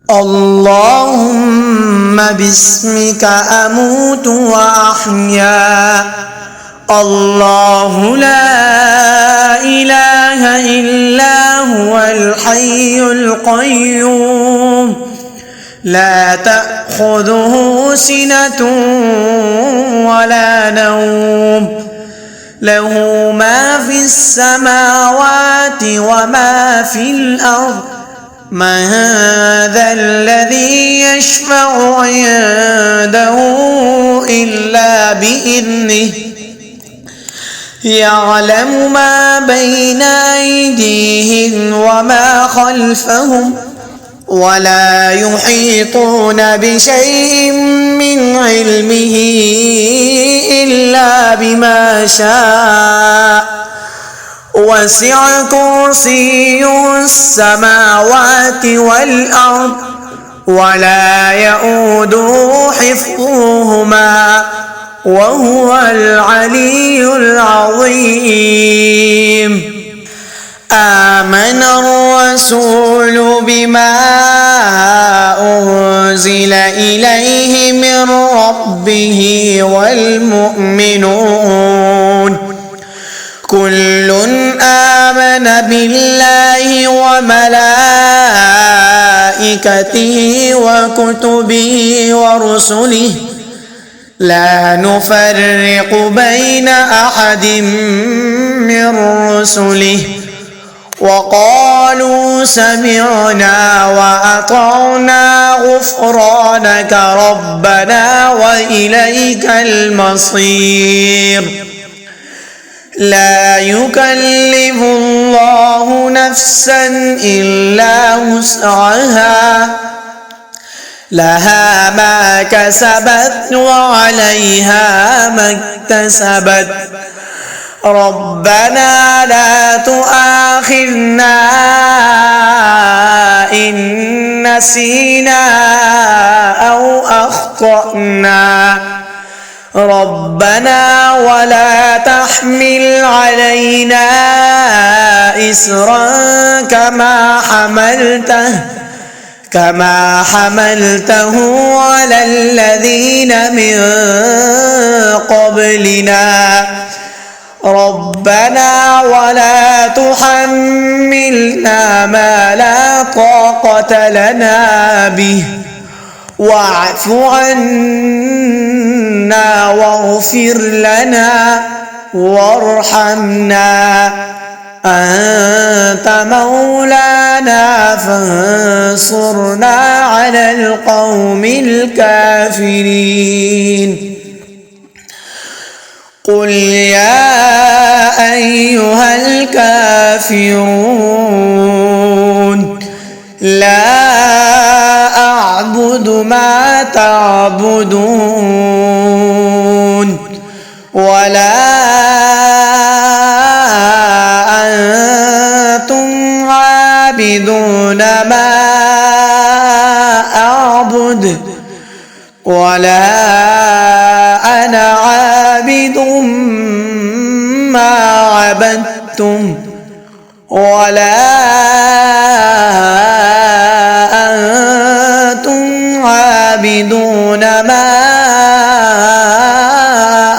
اللهم باسمك أموت وأحيا. الله لا إله إلا هو الحي القيوم لا تأخذه سنة ولا نوم له ما في السماوات وما في الأرض من ذا الذي يشفع عنده إلا بإذنه يعلم ما بين أيديهم وما خلفهم ولا يحيطون بشيء من علمه إلا بما شاء وسع كرسيه السماوات والأرض ولا يؤوده حفظهما وهو العلي العظيم. آمن الرسول بما أنزل إليه من ربه والمؤمنون كل آمن بالله وملائكته وكتبه ورسله لا نفرق بين أحد من رسله وقالوا سمعنا وأطعنا غفرانك ربنا وإليك المصير. لا يكلف الله نفسا إلا وسعها لها ما كسبت وعليها ما اكتسبت ربنا لا تؤاخذنا إن نسينا أو أخطأنا ربنا ولا تحمل علينا إصرا كما حملته على الذين من قبلنا ربنا ولا تحملنا ما لا طاقة لنا به واعف عنا واغفر لنا وارحمنا أنت مولانا فانصرنا على القوم الكافرين. قل يا أيها الكافرون لا أعبد ما تعبدون ولا أنتم عابدون ما أعبد ولا أنا عابد ما عبدتم ولا أنتم عابدون ما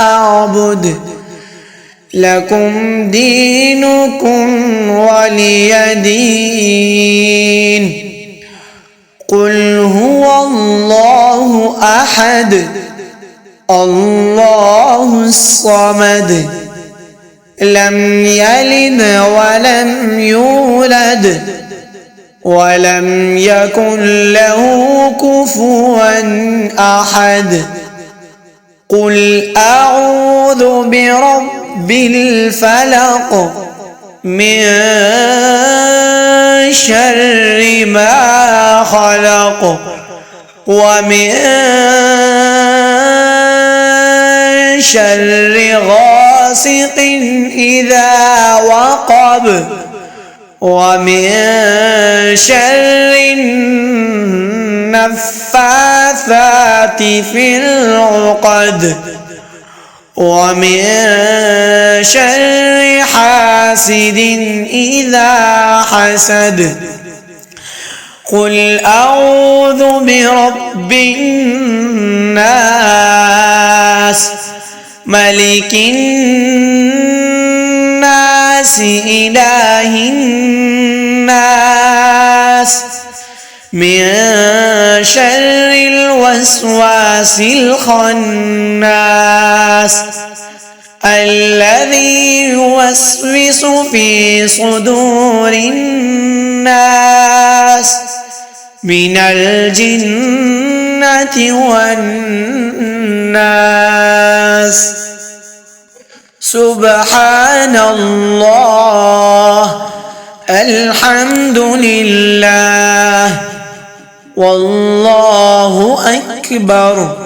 أعبد لكم دينكم ولي دين. قل هو الله أحد الله الصمد لم يلد ولم يولد ولم يكن له كفوا أحد. قل أعوذ برب الفلق من شر ما خلق ومن شر غاسق إذا وقب ومن شر النفاثات في العقد ومن شر حاسد إذا حسد قل أعوذ برب الناس ملك الناس إله الناس من شر الوسواس الخناس الذي يوسوس في صدور الناس من الجنة والناس. سبحان الله، الحمد لله، والله أكبر.